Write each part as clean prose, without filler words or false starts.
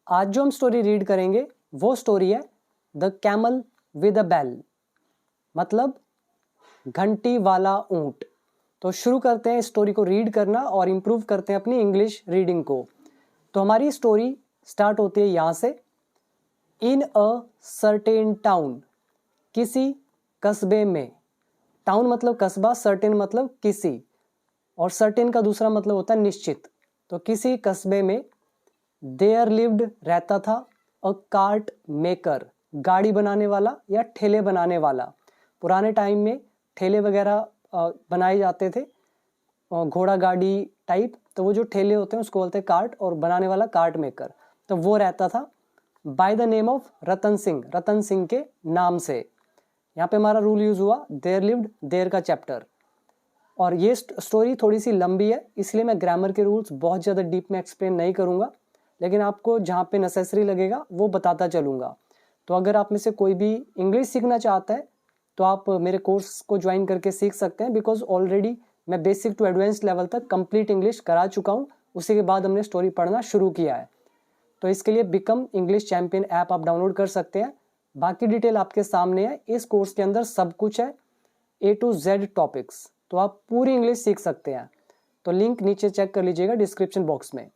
आज जो हम स्टोरी रीड करेंगे वो स्टोरी है the camel with a bell, मतलब घंटी वाला ऊंट। तो शुरू करते हैं स्टोरी को रीड करना और इम्प्रूव करते हैं अपनी इंग्लिश रीडिंग को। तो हमारी स्टोरी स्टार्ट होती है यहाँ से। इन अ सर्टेन टाउन, किसी कस्बे में। टाउन मतलब कस्बा, सर्टेन मतलब किसी, और सर्टेन का दूसरा मतलब होता है निश्चित। तो किसी कस्बे में देयर लिव्ड रहता था अ कार्ट मेकर, गाड़ी बनाने वाला या ठेले बनाने वाला। पुराने टाइम में ठेले वगैरह बनाए जाते थे, घोड़ा गाड़ी टाइप, तो वो जो ठेले होते हैं उसको बोलते हैं कार्ट, और बनाने वाला कार्ट मेकर। तो वो रहता था by the name of Ratan Singh, Ratan Singh के नाम से। यहाँ पे हमारा रूल यूज हुआ देयर लिव्ड, देयर का चैप्टर। और ये स्टोरी थोड़ी सी लंबी है, इसलिए मैं ग्रामर के रूल्स बहुत ज़्यादा डीप में एक्सप्लेन नहीं करूँगा, लेकिन आपको जहाँ पे नेसेसरी लगेगा वो बताता चलूँगा। तो अगर आप में से कोई भी इंग्लिश सीखना चाहता है तो आप मेरे कोर्स को ज्वाइन करके सीख सकते हैं, बिकॉज ऑलरेडी मैं बेसिक टू एडवांस लेवल तक कंप्लीट इंग्लिश करा चुका हूँ। उसी के बाद हमने स्टोरी पढ़ना शुरू किया है। तो इसके लिए बिकम इंग्लिश चैंपियन ऐप आप डाउनलोड कर सकते हैं। बाकी डिटेल आपके सामने है। इस कोर्स के अंदर सब कुछ है, A to Z टॉपिक्स, तो आप पूरी इंग्लिश सीख सकते हैं। तो लिंक नीचे चेक कर लीजिएगा डिस्क्रिप्शन बॉक्स में।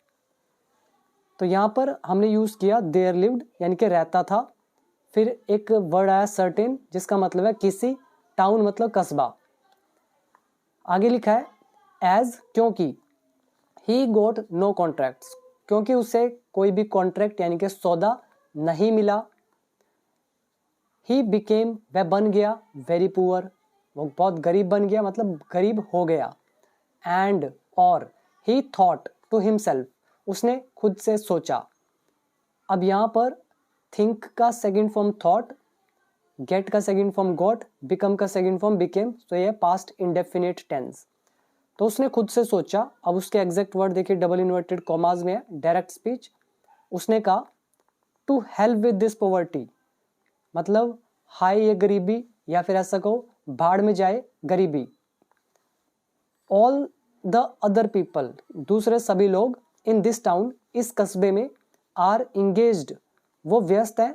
तो यहाँ पर हमने यूज़ किया देयर लिव्ड, यानी कि रहता था। फिर एक वर्ड आया सर्टेन, जिसका मतलब है किसी, टाउन मतलब कस्बा। आगे लिखा है एज, क्योंकि, ही गोट नो कॉन्ट्रैक्ट्स, क्योंकि उसे कोई भी कॉन्ट्रैक्ट यानी कि सौदा नहीं मिला। ही बिकेम, वह बन गया, वेरी पुअर, वो बहुत गरीब बन गया, मतलब गरीब हो गया। एंड, और, ही थॉट टू हिमसेल्फ, उसने खुद से सोचा। अब यहाँ पर थिंक का सेकंड फॉर्म थॉट, गेट का सेकंड फॉर्म गॉट, बिकम का सेकंड फॉर्म बिकेम, तो ये पास्ट इंडेफिनिट टेंस। तो उसने खुद से सोचा। अब उसके एग्जैक्ट वर्ड देखिए, डबल इन्वर्टेड कॉमाज में है, डायरेक्ट स्पीच। उसने कहा to help with this poverty, मतलब हाय ये गरीबी, या फिर ऐसा कहो भाड़ में जाए गरीबी। ऑल द अदर पीपल, दूसरे सभी लोग, इन दिस टाउन, इस कस्बे में, आर इंगेज्ड, वो व्यस्त है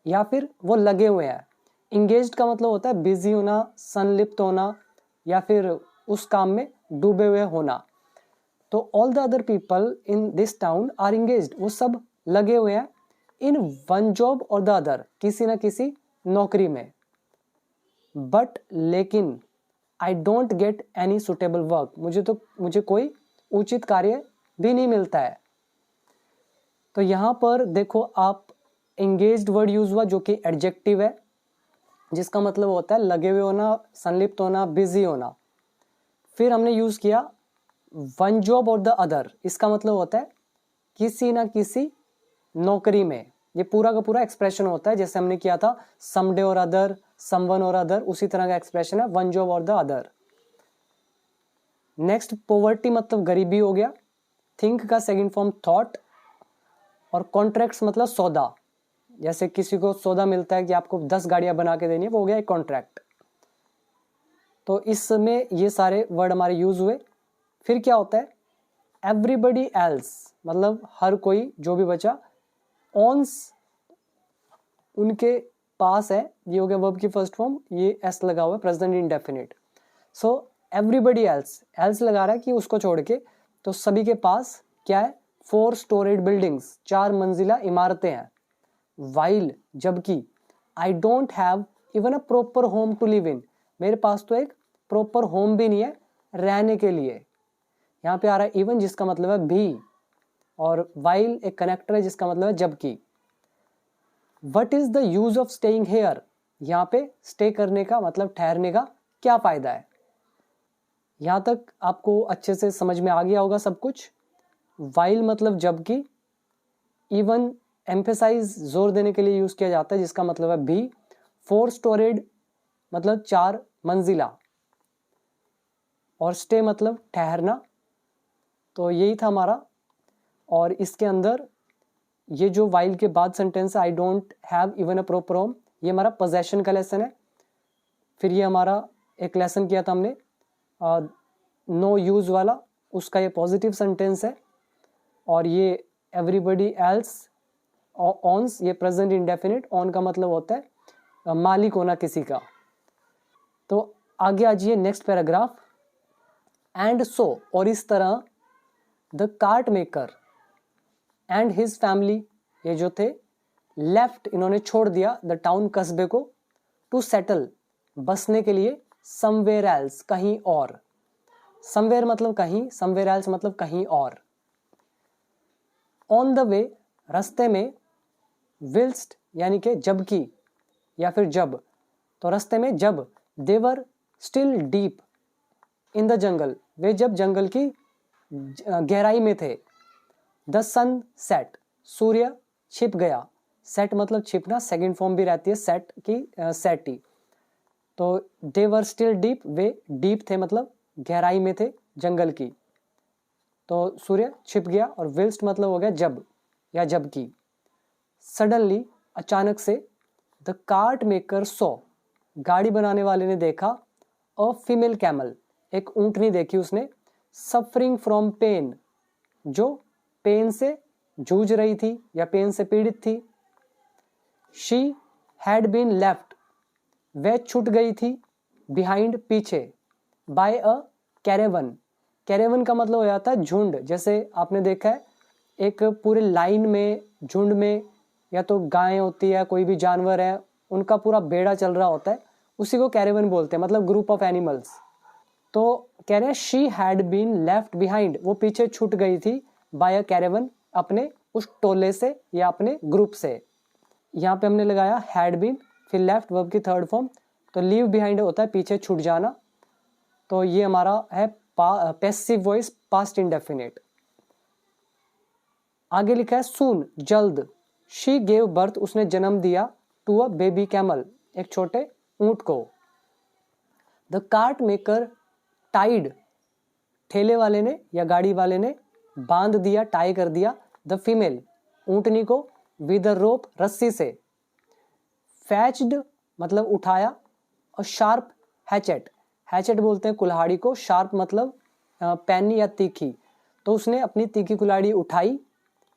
या फिर वो लगे हुए हैं। इंगेज्ड का मतलब होता है बिजी होना, संलिप्त होना, या फिर उस काम में डूबे हुए होना। तो all the other people in this town are engaged, वो सब लगे हुए हैं इन वन जॉब और द अदर, किसी ना किसी नौकरी में। बट, लेकिन, I don't get any suitable work, मुझे कोई उचित कार्य भी नहीं मिलता है। तो यहाँ पर देखो आप, एंगेज्ड वर्ड यूज हुआ जो कि एडजेक्टिव है, जिसका मतलब होता है लगे हुए होना, संलिप्त होना, बिजी होना। फिर हमने यूज किया वन जॉब और द अदर, इसका मतलब होता है किसी ना किसी नौकरी में। ये पूरा का पूरा एक्सप्रेशन होता है, जैसे हमने किया था समडे और अदर, समवन और अदर, उसी तरह का एक्सप्रेशन है वन जॉब और द अदर। नेक्स्ट, पॉवर्टी मतलब गरीबी हो गया। थिंक का सेकंड फॉर्म थॉट, और कॉन्ट्रैक्ट्स मतलब सौदा, जैसे किसी को सौदा मिलता है कि आपको 10 गाड़ियां बना के देनी है, वो हो गया एक कॉन्ट्रैक्ट। तो इसमें ये सारे वर्ड हमारे यूज हुए। फिर क्या होता है एवरीबडी एल्स, मतलब हर कोई, जो भी बचा। ऑन्स, उनके पास है, ये हो गया वर्ब की फर्स्ट फॉर्म, ये एस लगा हुआ है, present indefinite. So everybody else, else लगा रहा है कि उसको छोड़ के, तो सभी के पास क्या है 4 स्टोरेड बिल्डिंग्स, 4 मंजिला इमारतें हैं। वाइल, जबकि, I don't have even a proper home to live in, मेरे पास तो एक प्रॉपर होम भी नहीं है रहने के लिए। यहाँ पे आ रहा है इवन, जिसका मतलब है भी, और वाइल एक कनेक्टर है जिसका मतलब है जबकि। What is the use of staying hair, यहाँ पे स्टे करने का मतलब ठहरने का क्या फायदा है। यहाँ तक आपको अच्छे से समझ में आ गया होगा सब कुछ। वाइल मतलब जबकि, इवन एम्फेसाइज जोर देने के लिए यूज किया जाता है, जिसका मतलब है भी। 4 स्टोरेड मतलब 4 मंजिला, और स्टे मतलब ठहरना। तो यही था हमारा। और इसके अंदर ये जो वाइल के बाद सेंटेंस है आई don't have even a proper home, ये हमारा पोजेशन का लेसन है। फिर ये हमारा एक लेसन किया था हमने नो यूज वाला, उसका ये पॉजिटिव सेंटेंस है। और ये एवरीबडी एल्स ऑन्स ये प्रेजेंट इंडेफिनिट, ऑन का मतलब होता है मालिक होना किसी का। तो आगे आ जाइए नेक्स्ट पैराग्राफ। एंड सो, और इस तरह, the cart maker and his family, ये जो थे, लेफ्ट, इन्होंने छोड़ दिया, द टाउन, कस्बे को, टू सेटल, बसने के लिए, समवेयर एल्स, कहीं और। समवेयर मतलब कहीं, समवेयर एल्स मतलब कहीं और। ऑन द वे, रास्ते में, विल्स्ट यानी कि जबकि या फिर जब, तो रास्ते में जब, they were still deep in the jungle, वे जब जंगल की गहराई में थे। द सन सेट, सूर्य छिप गया, सेट मतलब छिपना, सेकंड फॉर्म भी रहती है सेट की, सेटी। तो दे वर स्टिल डीप, वे डीप थे मतलब गहराई में थे जंगल की, तो सूर्य छिप गया, और विल्स्ट मतलब हो गया जब या जबकि। सडनली, अचानक से, द कार्ट मेकर सॉ, गाड़ी बनाने वाले ने देखा, अ फीमेल कैमल, एक ऊंटनी देखी उसने, सफरिंग फ्रॉम पेन, जो पेन से जूझ रही थी या पेन से पीड़ित थी। शी हैड बीन लेफ्ट, वह छूट गई थी, बिहाइंड, पीछे, बाय अ कैरेवन, कैरेवन का मतलब हो जाता है झुंड। जैसे आपने देखा है एक पूरे लाइन में, झुंड में, या तो गाय होती है, कोई भी जानवर है, उनका पूरा बेड़ा चल रहा होता है, उसी को कैरेवन बोलते हैं, मतलब ग्रुप ऑफ एनिमल्स। तो कह रहे हैं she had been left behind, वो पीछे छूट गई थी, बाय अ कैरेवन, अपने उस टोले से या अपने ग्रुप से। यहाँ पे हमने लगाया हैड बीन, फिर लेफ्ट वर्ब की थर्ड फॉर्म, तो लीव बिहाइंड होता है पीछे छूट जाना, तो ये हमारा है पैसिव वॉइस, पास्ट इंडेफिनिट। आगे लिखा है सून, जल्द, शी गेव बर्थ, उसने जन्म दिया, टू अ बेबी कैमल, एक छोटे ऊंट को। द कार्ट मेकर टाइड, ठेले वाले ने या गाड़ी वाले ने बांध दिया, टाई कर दिया, द फीमेल, ऊंटनी को, विद अ रोप, रस्सी से। फैच्ड मतलब उठाया, और शार्प हैचेट, हैचेट बोलते हैं कुल्हाड़ी को, शार्प मतलब पैनी या तीखी, तो उसने अपनी तीखी कुल्हाड़ी उठाई,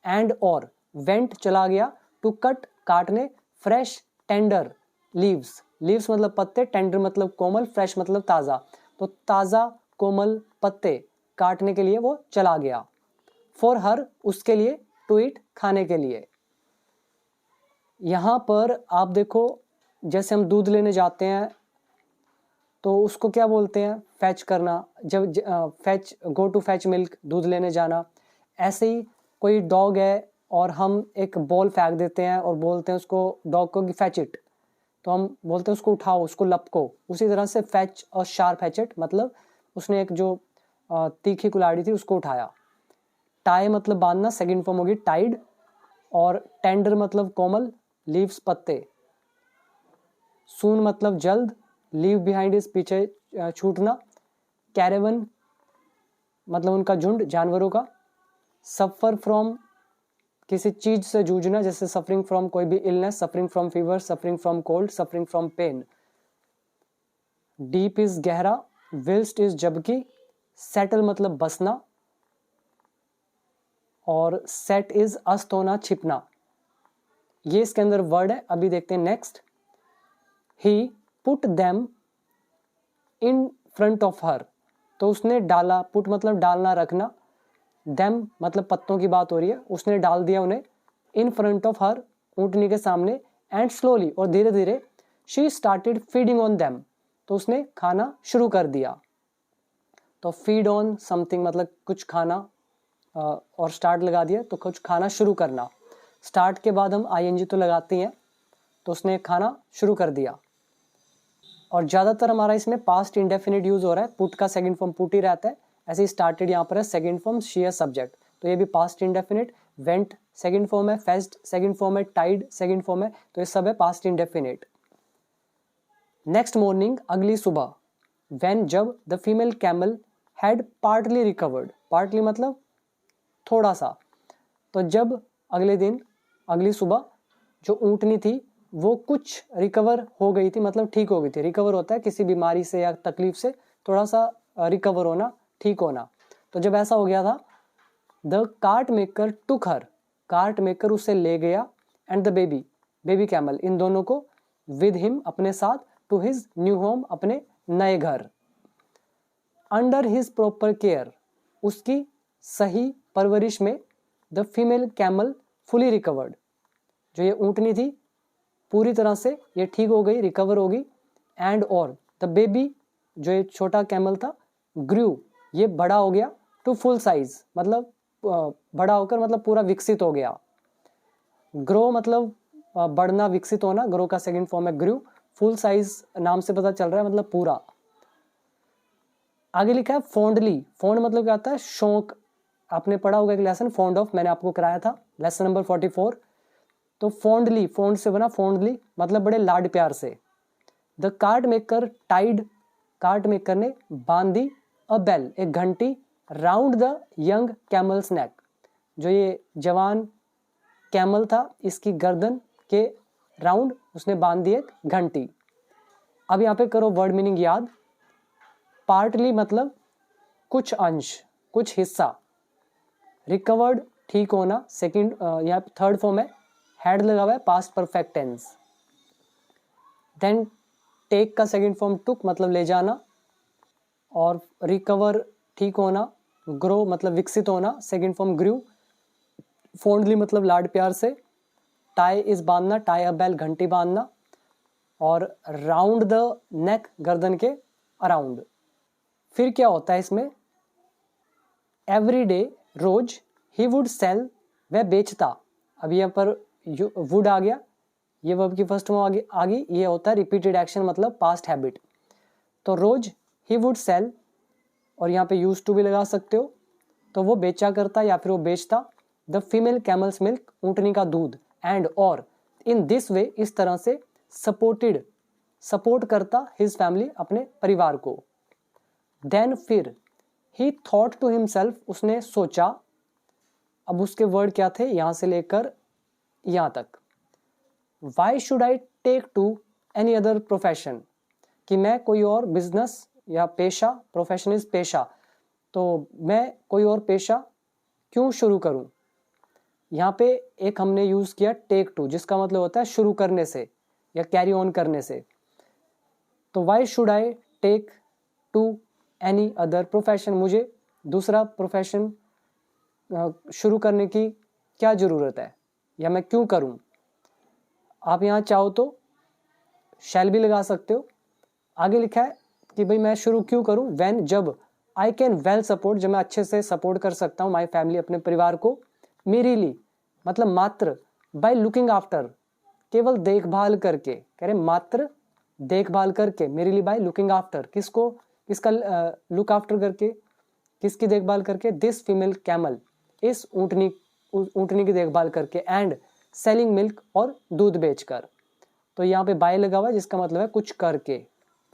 एंड और, वेंट चला गया, टू कट काटने, फ्रेश टेंडर लीव्स, लीव्स मतलब पत्ते, टेंडर मतलब कोमल, फ्रेश मतलब ताज़ा, तो ताज़ा कोमल पत्ते काटने के लिए वो चला गया। फॉर हर, उसके लिए, टू इट, खाने के लिए। यहाँ पर आप देखो, जैसे हम दूध लेने जाते हैं तो उसको क्या बोलते हैं, फैच करना, जब fetch, go to fetch milk, दूध लेने जाना। ऐसे ही कोई डॉग है और हम एक बॉल फेंक देते हैं और बोलते हैं उसको, डॉग को, कि फैच इट, तो हम बोलते हैं उसको उठाओ, उसको लपको। उसी तरह से फैच और शार्प हैचेट मतलब उसने एक जो तीखी कुल्हाड़ी थी उसको उठाया। टाई मतलब बांधना, सेकंड फॉर्म होगी टाइड, और टेंडर मतलब कोमल, लीव्स पत्ते। सून मतलब जल्द, लीव बिहाइंड इज पीछे छूटना, कैरेवन मतलब उनका झुंड, जानवरों का। सफर फ्रॉम किसी चीज से जूझना, जैसे सफरिंग फ्रॉम कोई भी illness, suffering from fever, suffering from cold, suffering from pain. Deep is गहरा, विल्स्ट इज जबकि, सेटल मतलब बसना, और सेट इज अस्त होना, छिपना। ये इसके अंदर वर्ड है। अभी देखते हैं next. He put them in front of her, तो उसने डाला, पुट मतलब डालना, रखना, देम मतलब पत्तों की बात हो रही है, उसने डाल दिया उन्हें, इन फ्रंट ऑफ हर, ऊँटनी के सामने, एंड स्लोली, और धीरे धीरे, she started feeding on them, तो उसने खाना शुरू कर दिया। तो फीड ऑन समथिंग मतलब कुछ खाना, और स्टार्ट लगा दिया तो कुछ खाना शुरू करना। स्टार्ट के बाद हम आईएनजी तो लगाते हैं, तो उसने खाना शुरू कर दिया। और ज़्यादातर हमारा इसमें पास्ट इंडेफिनिट यूज़ हो रहा है, पुट का सेकंड फॉर्म पुट ही रहता है। ऐसे ही स्टार्टेड यहाँ पर है, सेकंड फॉर्म शी है सब्जेक्ट, तो ये भी past indefinite. Went second form है, फेस्ट सेकंड फॉर्म है, टाइड सेकंड फॉर्म है, तो ये सब है पास्ट इंडेफिनिट। नेक्स्ट मॉर्निंग, अगली सुबह, व्हेन जब, the female camel had partly recovered, partly मतलब थोड़ा सा, तो जब अगले दिन, अगली सुबह, जो ऊँटनी थी वो कुछ रिकवर हो गई थी, मतलब ठीक हो गई थी। रिकवर होता है किसी बीमारी से या तकलीफ से थोड़ा सा रिकवर होना, ठीक होना। तो जब ऐसा हो गया था, the cart maker took her, cart maker उसे ले गया, and the baby, baby camel, इन दोनों को विद हिम, अपने साथ, टू हिज न्यू होम, अपने नए घर। अंडर हिज प्रॉपर केयर, उसकी सही परवरिश में, the female camel fully recovered, जो ये ऊँटनी थी पूरी तरह से ये ठीक हो गई, रिकवर होगी। एंड और द बेबी, जो ये छोटा कैमल था, ग्रू, ये बड़ा हो गया, टू फुल साइज, मतलब बड़ा होकर मतलब पूरा विकसित हो गया। ग्रो मतलब बढ़ना, विकसित होना, ग्रो का सेकंड फॉर्म है ग्रू। फुल साइज नाम से पता चल रहा है मतलब पूरा। आगे लिखा है फॉन्डली, फॉन्ड मतलब क्या होता है, शौक। आपने पढ़ा होगा एक लेसन फॉन्ड ऑफ, मैंने आपको कराया था लेसन नंबर 44। तो फॉन्डली, फॉन्ड से बना फॉन्डली मतलब बड़े लाड प्यार से। The cart maker tied, cart maker ने बांधी, अ बेल, एक घंटी, round the young camel's neck, जो ये जवान कैमल था इसकी गर्दन के राउंड उसने बांध दी एक घंटी। अब यहाँ पे करो वर्ड मीनिंग याद। पार्टली मतलब कुछ अंश, कुछ हिस्सा। रिकवर्ड ठीक होना, सेकंड यहाँ पे थर्ड फॉर्म है, हैड लगा हुआ है, past perfect tense. Then take का सेकंड फॉर्म टुक मतलब ले जाना, और रिकवर ठीक होना, ग्रो मतलब विकसित होना, सेकंड फॉर्म ग्रू। फॉन्डली मतलब लाड प्यार से, टाई इज बांधना, टाई अ बेल घंटी बांधना, और राउंड द नेक गर्दन के अराउंड। फिर क्या होता है इसमें, एवरी डे रोज, ही वुड सेल, वह बेचता। अब यहाँ पर वुड आ गया, ये वर्ब की फर्स्ट फॉर्म आ गई, ये होता है रिपीटेड एक्शन मतलब पास्ट हैबिट। तो रोज ही वुड सेल, और यहाँ पे यूज टू भी लगा सकते हो, तो वो बेचा करता या फिर वो बेचता, द फीमेल कैमल्स मिल्क, ऊँटनी का दूध, एंड और, इन दिस वे, इस तरह से, सपोर्टेड, सपोर्ट करता, हिज फैमिली, अपने परिवार को। देन फिर, ही थॉट टू हिमसेल्फ, उसने सोचा। अब उसके वर्ड क्या थे यहाँ से लेकर यहाँ तक, why should I take to any other profession, कि मैं कोई और बिजनेस या पेशा, प्रोफेशन इज पेशा, तो मैं कोई और पेशा क्यों शुरू करूं। यहाँ पे एक हमने यूज किया टेक टू, जिसका मतलब होता है शुरू करने से या कैरी ऑन करने से। तो why should I take to any other profession, मुझे दूसरा प्रोफेशन शुरू करने की क्या ज़रूरत है, या मैं क्यों करूं। आप यहाँ चाहो तो शैल भी लगा सकते हो। आगे लिखा है कि भाई मैं शुरू क्यों करूं, व्हेन, जब, आई कैन वेल सपोर्ट, जब मैं अच्छे से सपोर्ट कर सकता हूँ, माई फैमिली, अपने परिवार को, मेरीली मतलब मात्र, बाय लुकिंग आफ्टर, केवल देखभाल करके, कह रहे मात्र देखभाल करके, मेरीली बाय लुकिंग आफ्टर, किसको, किसका लुक आफ्टर करके, किसकी देखभाल करके, दिस फीमेल कैमल, इस ऊँटनी की देखभाल करके, एंड सेलिंग मिल्क, और दूध बेचकर। तो यहाँ पे बाय लगा हुआ है जिसका मतलब है कुछ करके।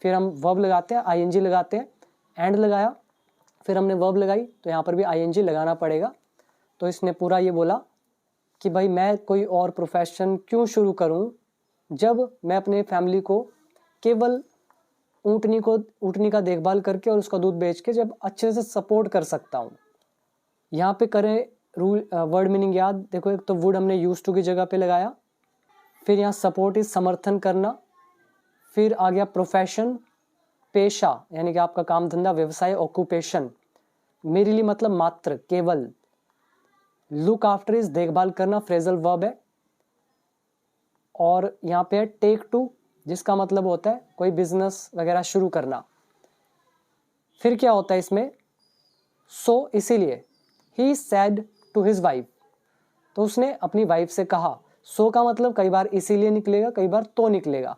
फिर हम वर्ब लगाते हैं, आईएनजी लगाते हैं, एंड लगाया, फिर हमने वर्ब लगाई, तो यहाँ पर भी आईएनजी लगाना पड़ेगा। तो इसने पूरा ये बोला कि भाई मैं कोई और प्रोफेशन क्यों शुरू करूं, जब मैं अपने फैमिली को केवल ऊँटनी का देखभाल करके और उसका दूध बेच के जब अच्छे से सपोर्ट कर सकता हूँ। यहाँ पे करें रूल वर्ड मीनिंग याद। देखो, एक तो वुड हमने यूज टू की जगह पे लगाया, फिर यहाँ सपोर्ट इज समर्थन करना, फिर आ गया प्रोफेशन, पेशा यानी कि आपका काम धंधा, व्यवसाय, ऑक्यूपेशन, मेरे लिए मतलब मात्र, केवल, लुक आफ्टर इज देखभाल करना, फ्रेजल वर्ब है, और यहाँ पे है टेक टू, जिसका मतलब होता है कोई बिजनेस वगैरह शुरू करना। फिर क्या होता है इसमें, सो इसीलिए, he said to his wife, तो उसने अपनी वाइफ से कहा। सो का मतलब कई बार इसीलिए निकलेगा, कई बार तो निकलेगा।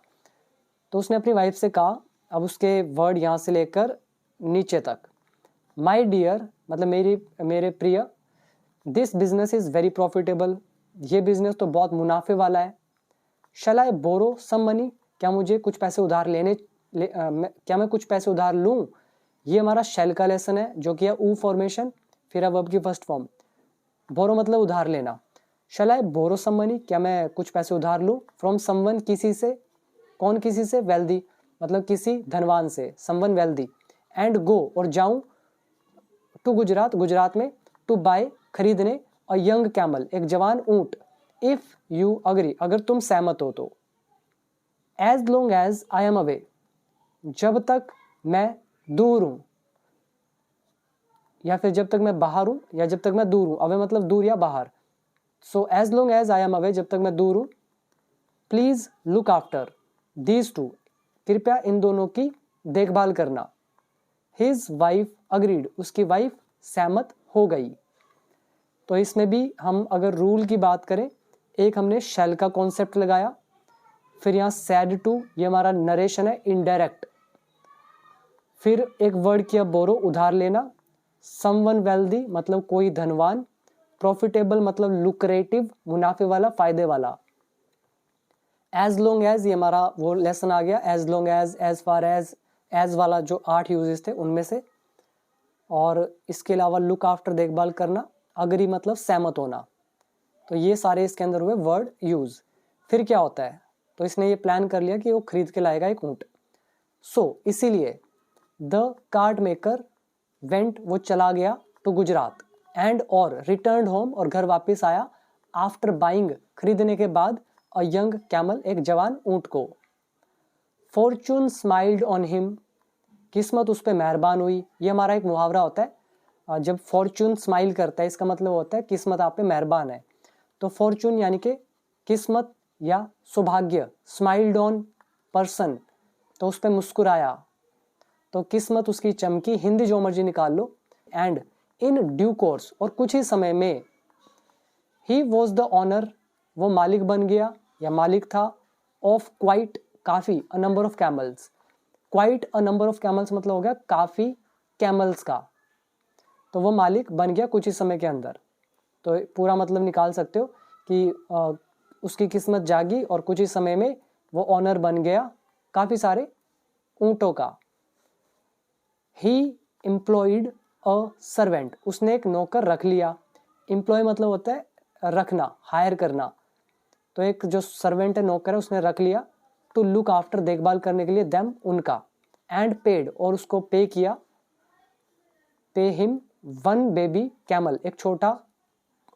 तो उसने अपनी वाइफ से कहा। अब उसके वर्ड यहाँ से लेकर नीचे तक, माई डियर मतलब मेरे प्रिय, this business is very profitable, ये बिजनेस तो बहुत मुनाफे वाला है। शैल आई बोरो सम मनी, क्या मुझे कुछ पैसे उधार क्या मैं कुछ पैसे उधार लूँ। ये हमारा शैल का लेसन है जो कि है ऊ फॉर्मेशन, फिर वर्ब की फर्स्ट फॉर्म। बोरो मतलब उधार लेना। शैल आई बोरो सम मनी, क्या मैं कुछ पैसे उधार लूँ, फ्रॉम समवन किसी से, कौन किसी से, वेल्दी मतलब किसी धनवान से, समवन वेल्दी, एंड गो और जाऊं, टू गुजरात, गुजरात में, टू बाय खरीदने, और यंग कैमल एक जवान ऊंट, इफ यू अग्री, अगर तुम सहमत हो तो। As long as I am away, जब तक मैं दूर हूं, या फिर जब तक मैं बाहर हूं, या जब तक मैं दूर हूं। अवे मतलब दूर या बाहर। So as long as I am away, जब तक मैं दूर हूं। Please look after these two, कृपया इन दोनों की देखभाल करना। हिज वाइफ अग्रीड, उसकी वाइफ सहमत हो गई। तो इसमें भी हम अगर रूल की बात करें, एक हमने शैल का कॉन्सेप्ट लगाया, फिर यहाँ सैड टू, ये हमारा नरेशन है इनडायरेक्ट। फिर एक वर्ड किया बोरो, उधार लेना। समवन वेल्दी मतलब कोई धनवान। प्रॉफिटेबल मतलब लुक्रेटिव, मुनाफे वाला, फायदे वाला। एज लॉन्ग एज, ये हमारा वो लेसन आ गया, as long as far as वाला जो 8 यूजेस थे उनमें से। और इसके अलावा लुक आफ्टर देखभाल करना, अग्री मतलब सहमत होना। तो ये सारे इसके अंदर हुए वर्ड यूज। फिर क्या होता है, तो इसने ये प्लान कर लिया कि वो खरीद के लाएगा एक ऊंट। सो इसीलिए द कार्ट मेकर वेंट, वो चला गया टू गुजरात, एंड और रिटर्न होम, और घर वापस आया, आफ्टर बाइंग खरीदने के बाद, अ यंग कैमल एक जवान ऊंट को। फॉर्चून स्माइल्ड ऑन हिम, किस्मत उस पर मेहरबान हुई। ये हमारा एक मुहावरा होता है, जब फॉर्चून स्माइल करता है इसका मतलब होता है किस्मत आप पे मेहरबान है। तो फॉर्चून यानी कि किस्मत या सौभाग्य, स्माइल्ड ऑन पर्सन तो उस पर मुस्कुराया, तो किस्मत उसकी चमकी, हिंदी जो मर्जी निकाल लो। एंड इन ड्यू कोर्स, और कुछ ही समय में, ही वॉज द ऑनर, वो मालिक बन गया या मालिक था, ऑफ क्वाइट काफी, a number of camels. Quite a number of camels मतलब हो गया काफी कैमल्स का। तो वो मालिक बन गया कुछ ही समय के अंदर। तो पूरा मतलब निकाल सकते हो कि उसकी किस्मत जागी और कुछ ही समय में वो ऑनर बन गया काफी सारे ऊंटों का। ही एम्प्लॉयड अ सर्वेंट, उसने एक नौकर रख लिया। एम्प्लॉय मतलब होता है रखना, हायर करना। तो एक जो सर्वेंट है, नौकर है, उसने रख लिया। टू लुक आफ्टर देखभाल करने के लिए, देम उनका। एंड पेड, और उसको पे किया, पे हिम 1 बेबी कैमल, एक छोटा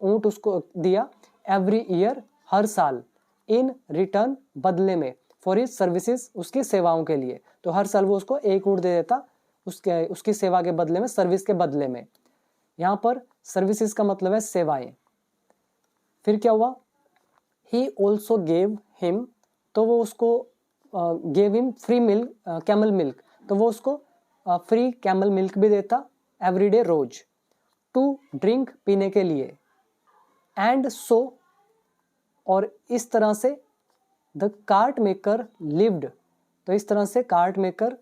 ऊंट उसको दिया। एवरी ईयर, हर साल। इन रिटर्न, बदले में। फॉर हिज सर्विसेज, उसकी सेवाओं के लिए। तो हर साल वो उसको एक ऊंट दे देता उसकी सेवा के बदले में, सर्विस के बदले में। यहां पर सर्विसेज का मतलब है सेवाएं। फिर क्या हुआ, ही ऑल्सो गेव हिम, तो वो उसको gave him free milk, camel milk, तो वो उसको फ्री कैमल मिल्क भी देता एवरीडे, रोज। टू ड्रिंक, पीने के लिए। एंड सो, और इस तरह से, द कार्ट मेकर लिव्ड, तो इस तरह से कार्ट मेकर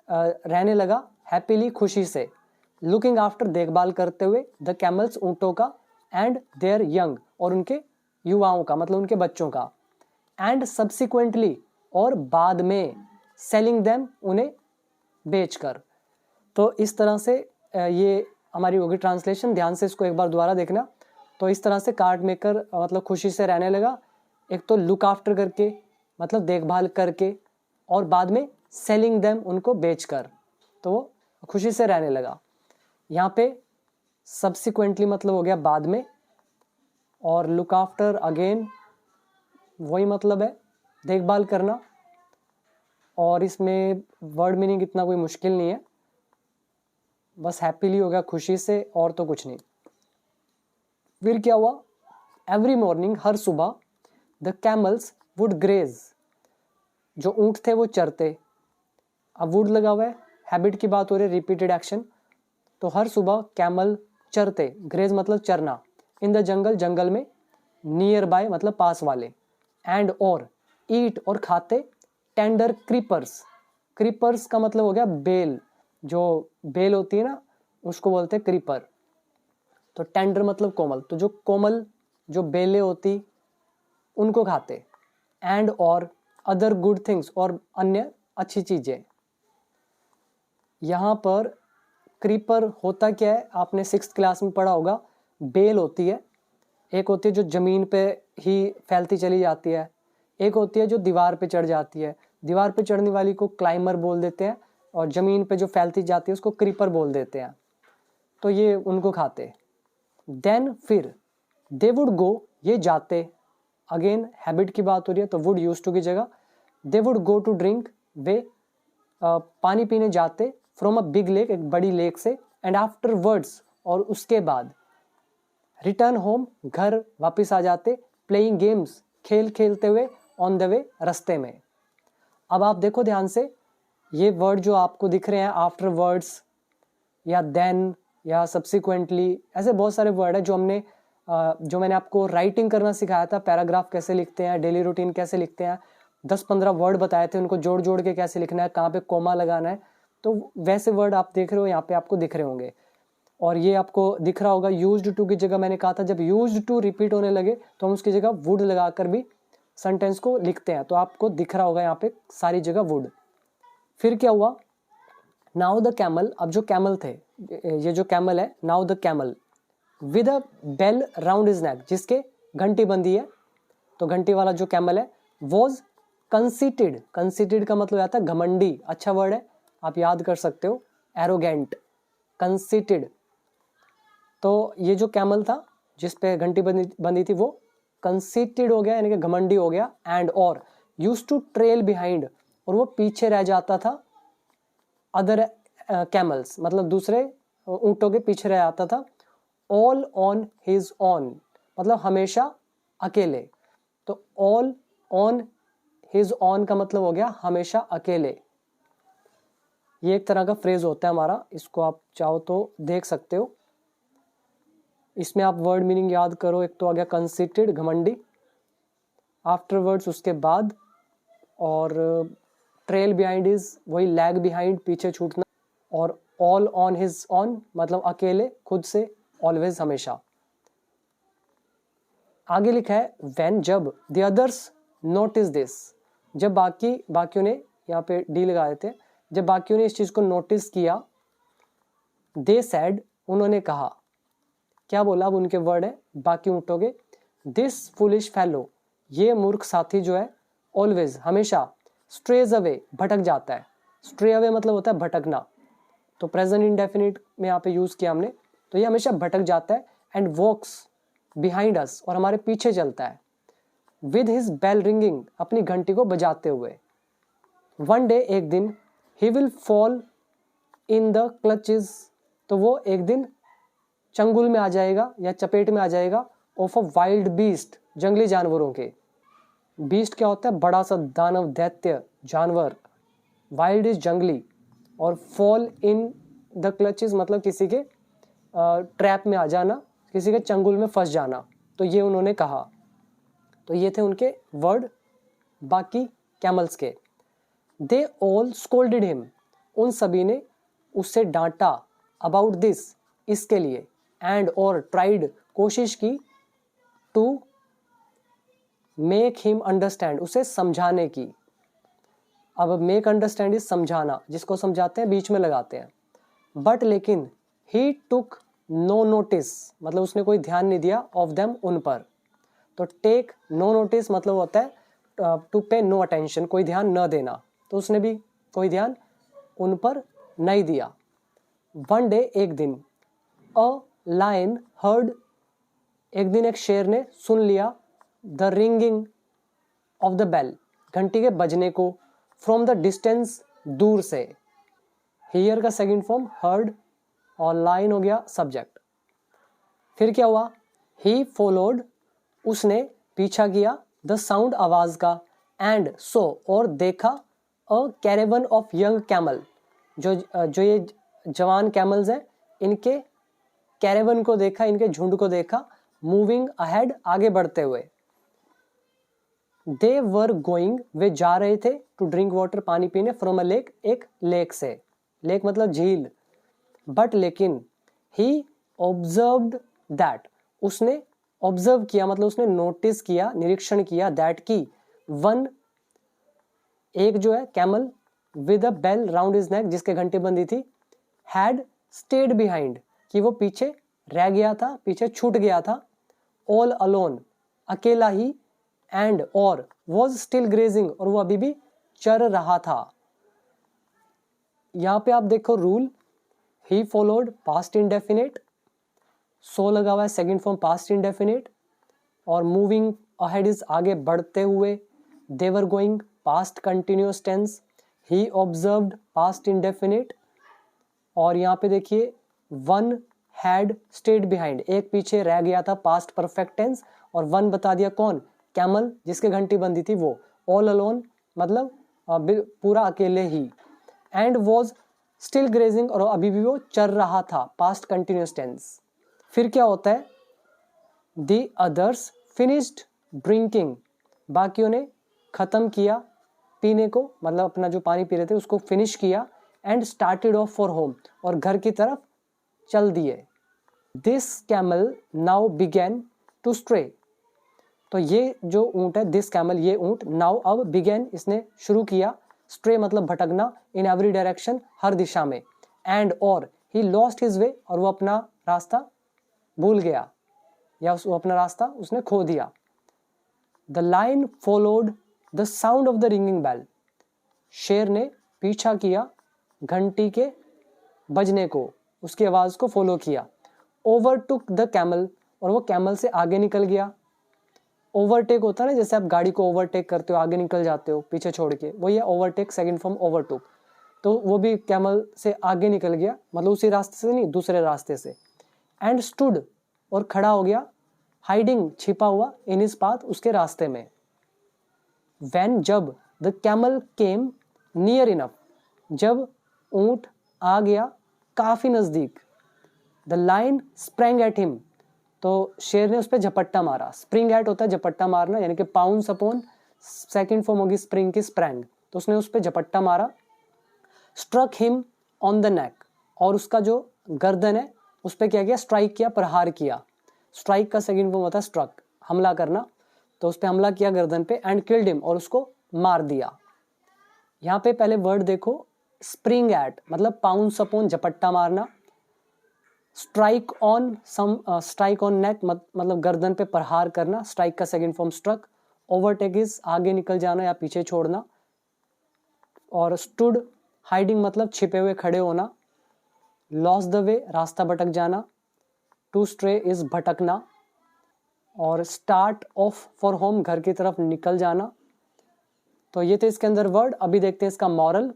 रहने लगा, हैप्पीली, खुशी से। लुकिंग आफ्टर, देखभाल करते हुए, द कैमल्स, ऊंटों का। एंड देयर यंग, और उनके युवाओं का मतलब उनके बच्चों का। एंड सब्सिक्वेंटली, और बाद में, सेलिंग देम, उन्हें बेचकर। तो इस तरह से ये हमारी होगी ट्रांसलेशन। ध्यान से इसको एक बार दोबारा देखना। तो इस तरह से कार्ट मेकर मतलब खुशी से रहने लगा, एक तो लुक आफ्टर करके मतलब देखभाल करके, और बाद में सेलिंग देम, उनको बेचकर, तो वो खुशी से रहने लगा। यहाँ पे सब्सिक्वेंटली मतलब हो गया बाद में, और लुक आफ्टर अगेन वही मतलब है देखभाल करना। और इसमें वर्ड मीनिंग इतना कोई मुश्किल नहीं है, बस हैप्पीली हो गया, खुशी से, और तो कुछ नहीं। फिर क्या हुआ, एवरी मॉर्निंग, हर सुबह, द कैमल्स वुड ग्रेज, जो ऊंट थे वो चरते। अब वुड लगा हुआ है, हैबिट की बात हो रही है, रिपीटेड एक्शन। तो हर सुबह कैमल चरते, ग्रेज मतलब चरना। इन द जंगल, जंगल में। नियर बाय मतलब पास वाले। एंड और, ईट और खाते, टेंडर क्रीपर्स, क्रीपर्स का मतलब हो गया बेल, जो बेल होती है ना उसको बोलते हैं क्रीपर। तो टेंडर मतलब कोमल, तो जो कोमल जो बेलें होती उनको खाते। एंड और, अदर गुड थिंग्स, और अन्य अच्छी चीजें। यहाँ पर क्रीपर होता क्या है, आपने 6th क्लास में पढ़ा होगा। बेल होती है, एक होती है जो जमीन पे ही फैलती चली जाती है, एक होती है जो दीवार पे चढ़ जाती है। दीवार पे चढ़ने वाली को क्लाइमर बोल देते हैं, और जमीन पे जो फैलती जाती है उसको क्रीपर बोल देते हैं। तो ये उनको खाते। देन फिर, दे वुड गो, ये जाते, अगेन हैबिट की बात हो रही है तो वुड यूज टू की जगह they would go to drink, वे पानी पीने जाते फ्रॉम अ बिग लेक, एक बड़ी लेक से, एंड आफ्टर वर्ड्स और उसके बाद रिटर्न होम, घर वापस आ जाते, प्लेइंग गेम्स, खेल खेलते हुए, ऑन द वे, रास्ते में। अब आप देखो ध्यान से, ये वर्ड जो आपको दिख रहे हैं आफ्टर वर्ड्स या देन या सब्सिक्वेंटली, ऐसे बहुत सारे वर्ड है जो मैंने आपको राइटिंग करना सिखाया था, पैराग्राफ कैसे लिखते हैं, डेली रूटीन कैसे लिखते हैं, 10-15 वर्ड बताए थे, उनको जोड़ जोड़ के कैसे लिखना है, कहाँ पे कोमा लगाना है, तो वैसे वर्ड आप देख रहे हो यहाँ पे आपको दिख रहे होंगे। और ये आपको दिख रहा होगा यूज्ड टू की जगह मैंने कहा था जब यूज्ड टू रिपीट होने लगे तो हम उसकी जगह वुड लगाकर भी सेंटेंस को लिखते हैं, तो आपको दिख रहा होगा यहाँ पे सारी जगह वुड। फिर क्या हुआ, नाउ द कैमल, अब जो कैमल थे, ये जो कैमल है, now the camel with a bell round his neck, जिसके घंटी बंधी है, तो घंटी वाला जो कैमल है, वॉज कंसीटेड, कंसीटेड का मतलब आता है घमंडी, अच्छा वर्ड है, आप याद कर सकते हो, एरोगेंट, कंसीटेड। तो ये जो कैमल था जिसपे घंटी बंधी थी वो कंसीटेड हो गया, यानी कि घमंडी हो गया, एंड और यूज टू ट्रेल बिहाइंड, और वो पीछे रह जाता था, अदर कैमल्स मतलब दूसरे ऊंटों के पीछे रह जाता था, ऑल ऑन हिज ऑन मतलब हमेशा अकेले, तो ऑल ऑन हिज ऑन का मतलब हो गया हमेशा अकेले। ये एक तरह का फ्रेज होता है हमारा, इसको आप चाहो तो देख सकते हो। इसमें आप वर्ड मीनिंग याद करो, एक तो आ गया कंसीटेड घमंडी, आफ्टरवर्ड्स उसके बाद, और ट्रेल बिहाइंड इज वही लैग बिहाइंड पीछे छूटना, और ऑल ऑन हिज ऑन मतलब अकेले खुद से, ऑलवेज हमेशा। आगे लिखा है व्हेन जब, द अदर्स नोटिस दिस, जब बाकियों ने, यहाँ पे डी लगा देते, जब बाकियों ने इस चीज को नोटिस किया, दे सेड उन्होंने कहा, क्या बोला, अब उनके वर्ड है, बाकी उठोगे, दिस फुलिश फेलो ये मूर्ख साथी जो है, ऑलवेज हमेशा, स्ट्रेज अवे भटक जाता है, स्ट्रे अवे मतलब होता है भटकना, तो प्रेजेंट इंडेफिनिट में यहाँ पे यूज किया हमने, तो ये हमेशा भटक जाता है, एंड वॉक्स बिहाइंड अस और हमारे पीछे चलता है, विद हिज बेल रिंगिंग अपनी घंटी को बजाते हुए, वन डे एक दिन, he will fall in the clutches तो वो एक दिन चंगुल में आ जाएगा या चपेट में आ जाएगा, ऑफ अ वाइल्ड बीस्ट जंगली जानवरों के, बीस्ट क्या होता है, बड़ा सा दानव दैत्य जानवर, वाइल्ड इज जंगली, और फॉल इन द क्लचेस मतलब किसी के ट्रैप में आ जाना, किसी के चंगुल में फंस जाना, तो ये उन्होंने कहा। तो ये थे उनके वर्ड बाकी कैमल्स के। दे ऑल स्कोल्डेड हिम उन सभी ने उससे डांटा, अबाउट दिस इसके लिए, एंड और ट्राइड कोशिश की, टू मेक हिम अंडरस्टैंड उसे समझाने की। अब मेक अंडरस्टैंड इज समझाना, जिसको समझाते हैं बीच में लगाते हैं, बट लेकिन ही टुक नो नोटिस मतलब उसने कोई ध्यान नहीं दिया, ऑफ देम उन पर, तो टेक नो नोटिस मतलब होता है टू पे नो अटेंशन कोई ध्यान न देना, तो उसने भी कोई ध्यान उन पर नहीं दिया। वन डे एक दिन, अ लायन हर्ड एक दिन एक शेर ने सुन लिया, the ringing of the bell घंटी के बजने को, फ्रॉम द डिस्टेंस दूर से, हियर का सेकंड फॉर्म हर्ड, और लाइन हो गया सब्जेक्ट। फिर क्या हुआ, ही फॉलोड उसने पीछा किया, द साउंड आवाज का, एंड सो और देखा, अ कैरेवन ऑफ यंग कैमल जो ये जवान कैमल्स हैं इनके कैरेवन को देखा, इनके झुंड को देखा, मूविंग अहेड आगे बढ़ते हुए, दे वर गोइंग वे जा रहे थे, टू ड्रिंक वाटर पानी पीने, फ्रॉम अ लेक एक लेक से, लेक मतलब झील, बट लेकिन ही ऑब्जर्व्ड दैट उसने ऑब्जर्व किया मतलब उसने नोटिस किया, निरीक्षण किया, दैट की वन एक जो है camel with a bell round his neck जिसके घंटी बंधी थी, हैड स्टेड बिहाइंड कि वो पीछे रह गया था, पीछे छूट गया था, ऑल अलोन अकेला ही, एंड और वॉज स्टिल ग्रेजिंग और वो अभी भी चर रहा था। यहां पे आप देखो rule, he followed past indefinite, so लगा हुआ है सेकंड फॉर्म पास्ट इंडेफिनिट, और मूविंग अहेड इज आगे बढ़ते हुए, they were going past continuous tense, he observed past indefinite, और यहाँ पे देखिए वन हैड स्टेड बिहाइंड, एक पीछे रह गया था पास्ट परफेक्ट टेंस, और वन बता दिया कौन, कैमल जिसके घंटी बंधी थी वो, ऑल अलोन मतलब पूरा अकेले ही, एंड वॉज स्टिल ग्रेजिंग और अभी भी वो चर रहा था, पास्ट कंटिन्यूअस टेंस। फिर क्या होता है, द अदर्स फिनिश्ड ड्रिंकिंग, बाकियों ने खत्म किया पीने को, मतलब अपना जो पानी पी रहे थे उसको फिनिश किया, and started off for home, और घर की तरफ चल दिए। This camel now began to stray, तो ये जो ऊंट है, दिस कैमल ये ऊंट, नाउ अब बिगेन इसने शुरू किया, स्ट्रे मतलब भटकना, इन एवरी डायरेक्शन हर दिशा में, एंड और ही लॉस्ट हिज वे, और वो अपना रास्ता भूल गया, या वो अपना रास्ता उसने खो दिया। The lion followed the sound of the ringing bell, शेर ने पीछा किया घंटी के बजने को, उसकी आवाज को फॉलो किया। ओवरटुक द कैमल, और वो कैमल से आगे निकल गया। ओवरटेक होता है ना, जैसे आप गाड़ी को ओवरटेक करते हो, आगे निकल जाते हो पीछे छोड़ के, वो ये ओवरटेक सेकंड फॉर्म ओवरटुक, तो वो भी कैमल से आगे निकल गया, मतलब उसी रास्ते से नहीं दूसरे रास्ते से। एंड स्टूड, और खड़ा हो गया, हाइडिंग छिपा हुआ, इन हिज पाथ उसके रास्ते में। व्हेन जब, the camel came near enough, जब ऊंट आ गया काफी नजदीक, the line sprang at him, तो शेर ने उस पर झपट्टा मारा। स्प्रिंग एट होता है झपट्टा मारना, यानी कि पाउंस अपॉन, सेकंड फॉर्म होगी स्प्रिंग की स्प्रैंग, तो उसने उस पर झपट्टा मारा। Struck him on the neck, और उसका जो गर्दन है उस पर क्या किया, स्ट्राइक किया, प्रहार किया। स्ट्राइक का सेकंड फॉर्म होता है स्ट्रक, हमला करना, तो उस पर हमला किया गर्दन पे, एंड किल्ड हिम, और उसको मार दिया। यहाँ पे पहले वर्ड देखो, स्प्रिंग एट मतलब पाउंस अपॉन झपट्टा मारना, strike on strike on neck मतलब गर्दन पे प्रहार करना, स्ट्राइक का second form struck. Overtake is आगे निकल जाना या पीछे छोड़ना, और स्टूड हाइडिंग मतलब छिपे हुए खड़े होना। लॉस द वे रास्ता भटक जाना, टू स्ट्रे इज भटकना, और स्टार्ट ऑफ फॉर होम घर की तरफ निकल जाना। तो ये थे इसके अंदर वर्ड। अभी देखते हैं इसका मॉरल।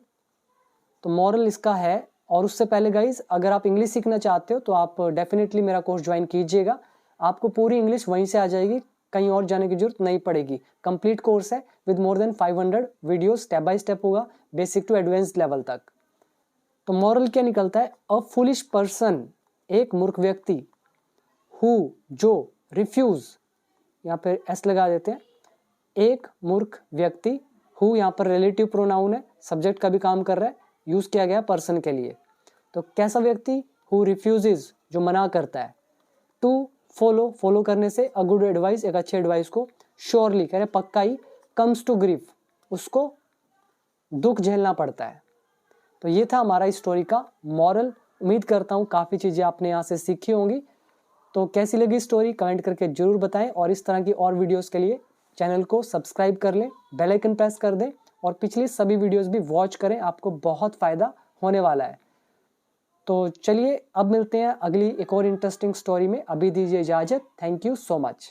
तो मॉरल इसका है, और उससे पहले गाइज अगर आप इंग्लिश सीखना चाहते हो तो आप डेफिनेटली मेरा कोर्स ज्वाइन कीजिएगा, आपको पूरी इंग्लिश वहीं से आ जाएगी, कहीं और जाने की जरूरत नहीं पड़ेगी। कंप्लीट कोर्स है with more than 500 video, step by step होगा, बेसिक टू एडवांस लेवल तक। तो मॉरल क्या निकलता है, अ फुलिश पर्सन एक मूर्ख व्यक्ति, हु जो, रिफ्यूज यहाँ पे एस लगा देते हैं, एक मूर्ख व्यक्ति, हु यहाँ पर रिलेटिव प्रोनाउन है, सब्जेक्ट का भी काम कर रहा है, यूज किया गया पर्सन के लिए। तो कैसा व्यक्ति, हु रिफ्यूजेज जो मना करता है, टू फॉलो फॉलो करने से, अ गुड एडवाइस एक अच्छी एडवाइस को, श्योरली कह रहे पक्का ही, कम्स टू ग्रीफ उसको दुख झेलना पड़ता है। तो ये था हमारा इस स्टोरी का मॉरल। उम्मीद करता हूँ काफ़ी चीज़ें आपने यहाँ से सीखी होंगी। तो कैसी लगी स्टोरी कमेंट करके जरूर बताएं, और इस तरह की और वीडियोस के लिए चैनल को सब्सक्राइब कर लें, बेल आइकन प्रेस कर दें, और पिछली सभी वीडियोस भी वॉच करें, आपको बहुत फ़ायदा होने वाला है। तो चलिए अब मिलते हैं अगली एक और इंटरेस्टिंग स्टोरी में। अभी दीजिए इजाज़त। Thank you so much.